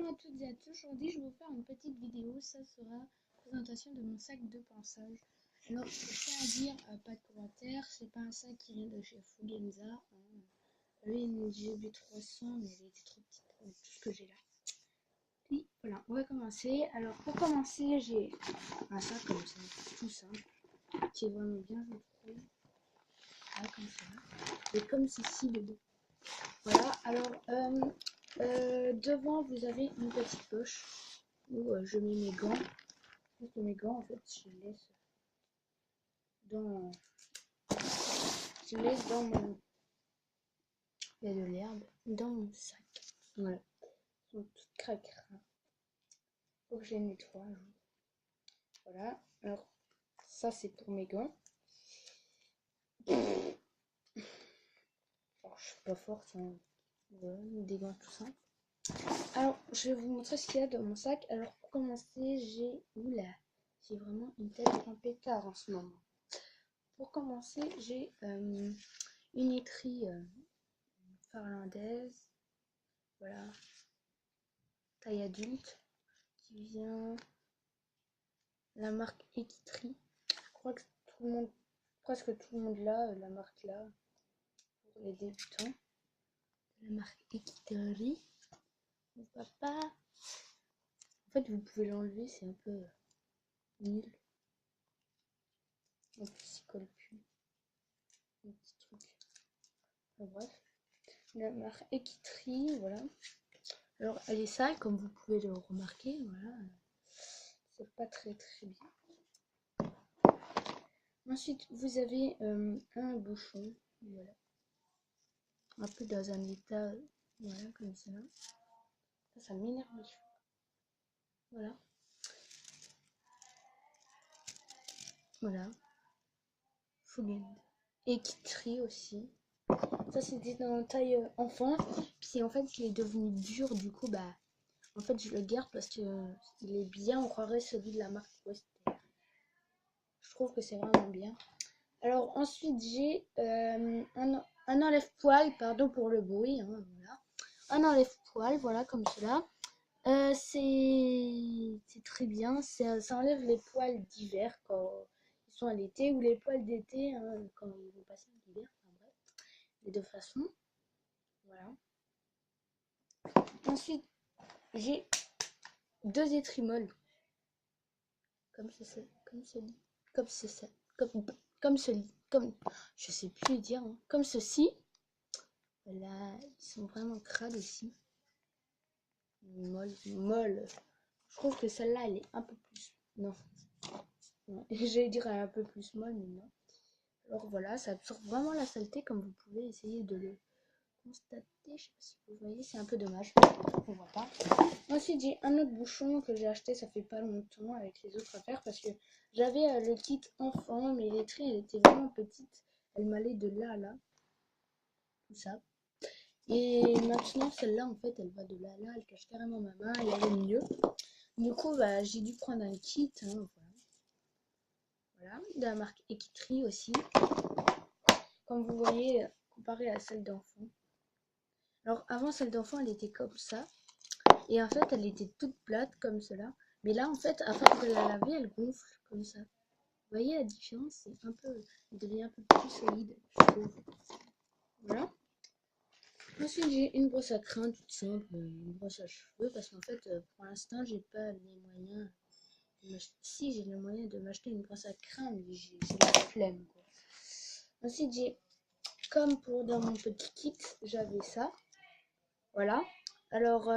Bonjour à toutes et à tous, aujourd'hui je vais vous faire une petite vidéo, ça sera présentation de mon sac de pinçage. Alors je tiens à dire, pas de commentaire, c'est pas un sac qui vient de chez Fugenza, lui une GB300 mais elle était trop petite pour tout ce que j'ai là. Puis voilà, on va commencer. Alors pour commencer j'ai un sac comme ça, tout simple, qui est vraiment bien je trouve, là comme ça, et comme ceci dedans. Voilà, alors devant vous avez une petite poche où je mets mes gants. Mes gants en fait je les laisse dans mon... Il y a de l'herbe dans mon sac. Voilà. Ils sont toutes cracra. Faut que je les nettoie un jour. Voilà. Alors ça c'est pour mes gants. Alors je suis pas forte, hein. Voilà, des gants tout simples. Alors je vais vous montrer ce qu'il y a dans mon sac. Alors pour commencer j'ai... Oula, j'ai vraiment une tête en pétard en ce moment. Pour commencer j'ai une étrie finlandaise. Voilà, taille adulte, qui vient la marque Equitri. Je crois que tout le monde, presque tout le monde l'a, la marque là, pour les débutants. La marque Equitri. Mon papa. En fait, vous pouvez l'enlever, c'est un peu nul. En plus, il colle plus. Un petit truc. Enfin, bref. La marque Equitri, voilà. Alors, elle est sale, comme vous pouvez le remarquer, voilà. C'est pas très bien. Ensuite, vous avez un bouchon, voilà. Un peu dans un état, voilà, comme ça. Ça m'énerve les cheveux. Voilà. Voilà. Fugen. Et qui trie aussi. Ça, c'était dans taille enfant. Puis en fait, il est devenu dur, du coup, bah, en fait, je le garde parce que il est bien, on croirait celui de la marque Wester. Je trouve que c'est vraiment bien. Alors ensuite j'ai un enlève-poil, pardon pour le bruit, hein, voilà. Un enlève-poil, voilà, comme cela. C'est très bien, ça enlève les poils d'hiver quand ils sont à l'été, ou les poils d'été hein, quand ils vont passer l'hiver, enfin bref, les deux façons. Voilà. Ensuite j'ai deux étrimoles, comme ceci, comme je sais plus dire, hein, comme ceci. Là, ils sont vraiment crades ici. Molle. Je trouve que celle-là, elle est un peu plus... Non. J'allais dire elle est un peu plus molle, mais non. Alors voilà, ça absorbe vraiment la saleté, comme vous pouvez essayer de le constater. Je sais pas si vous voyez, c'est un peu dommage. On voit pas. Ensuite, j'ai un autre bouchon que j'ai acheté, ça fait pas longtemps, avec les autres affaires, parce que j'avais le kit enfant, mais l'étrie, elle était vraiment petite. Elle m'allait de là à là. Tout ça. Et maintenant, celle-là, en fait, elle va de là à là, elle cache carrément ma main, elle est au milieu. Du coup, bah, j'ai dû prendre un kit, hein, voilà, de la marque Equitri aussi. Comme vous voyez, comparé à celle d'enfant. Alors, avant, celle d'enfant, elle était comme ça. Et en fait, elle était toute plate, comme cela. Mais là, en fait, à force de la laver, elle gonfle, comme ça. Vous voyez la différence, c'est un peu... Elle devient un peu plus solide, je trouve. Voilà. Ensuite, j'ai une brosse à crins toute simple, une brosse à cheveux, parce qu'en fait, pour l'instant, j'ai pas les moyens. Si, j'ai les moyens de m'acheter une brosse à crins, mais j'ai la flemme, quoi. Ensuite, j'ai, comme pour dans mon petit kit, j'avais ça. Voilà. Alors,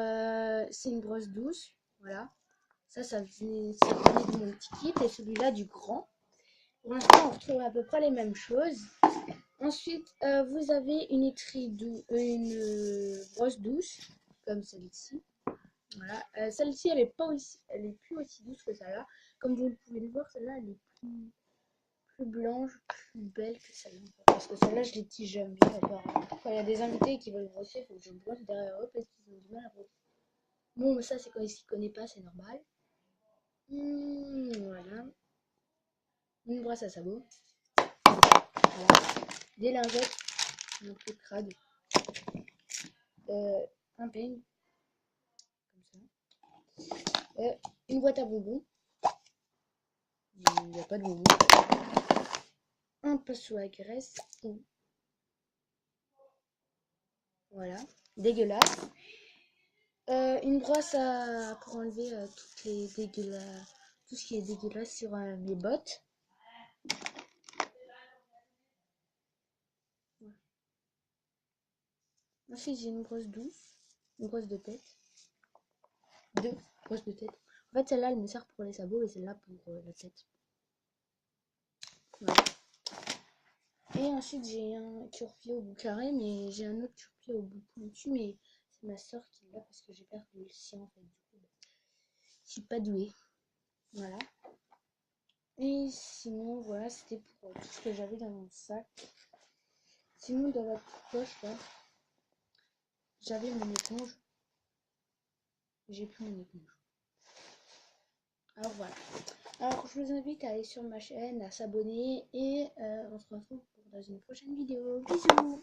c'est une brosse douce, voilà. Ça venait de mon petit kit, et celui-là du grand. Pour l'instant, on retrouve à peu près les mêmes choses. Ensuite, vous avez une étrie une brosse douce, comme celle-ci. Voilà. Celle-ci, elle est plus aussi douce que celle-là. Comme vous pouvez le voir, celle-là, elle est plus blanche, plus belle que celle-là. Parce que celle-là, je les tige jamais. Quand il y a des invités qui veulent brosser, il faut que je brosse derrière eux parce qu'ils ont du mal à brosser. Bon, mais ça, c'est quand ils s'y connaissent pas, c'est normal. Voilà. Une brosse à sabot. Voilà. Des lingettes un peu crades. Un peigne, comme ça. Une boîte à bonbons. Il n'y a pas de bonbons. Un pinceau à graisse. Voilà, dégueulasse. Une brosse pour enlever tout ce qui est dégueulasse sur mes bottes. Voilà. Ensuite, j'ai une brosse douce, une brosse de tête. Deux brosses de tête. En fait, celle-là, elle me sert pour les sabots et celle-là pour la tête. Voilà. Et ensuite, j'ai un cure-pied au bout carré, mais j'ai un autre cure-pied au bout pointu, mais c'est ma soeur qui l'a parce que j'ai perdu le sien en fait. Du coup, je suis pas douée. Voilà. Et sinon, voilà, c'était pour tout ce que j'avais dans mon sac. Sinon, dans la poche, là, j'avais mon éponge. J'ai plus mon éponge. Alors voilà. Alors, je vous invite à aller sur ma chaîne, à s'abonner et on se retrouve dans une prochaine vidéo. Bisous!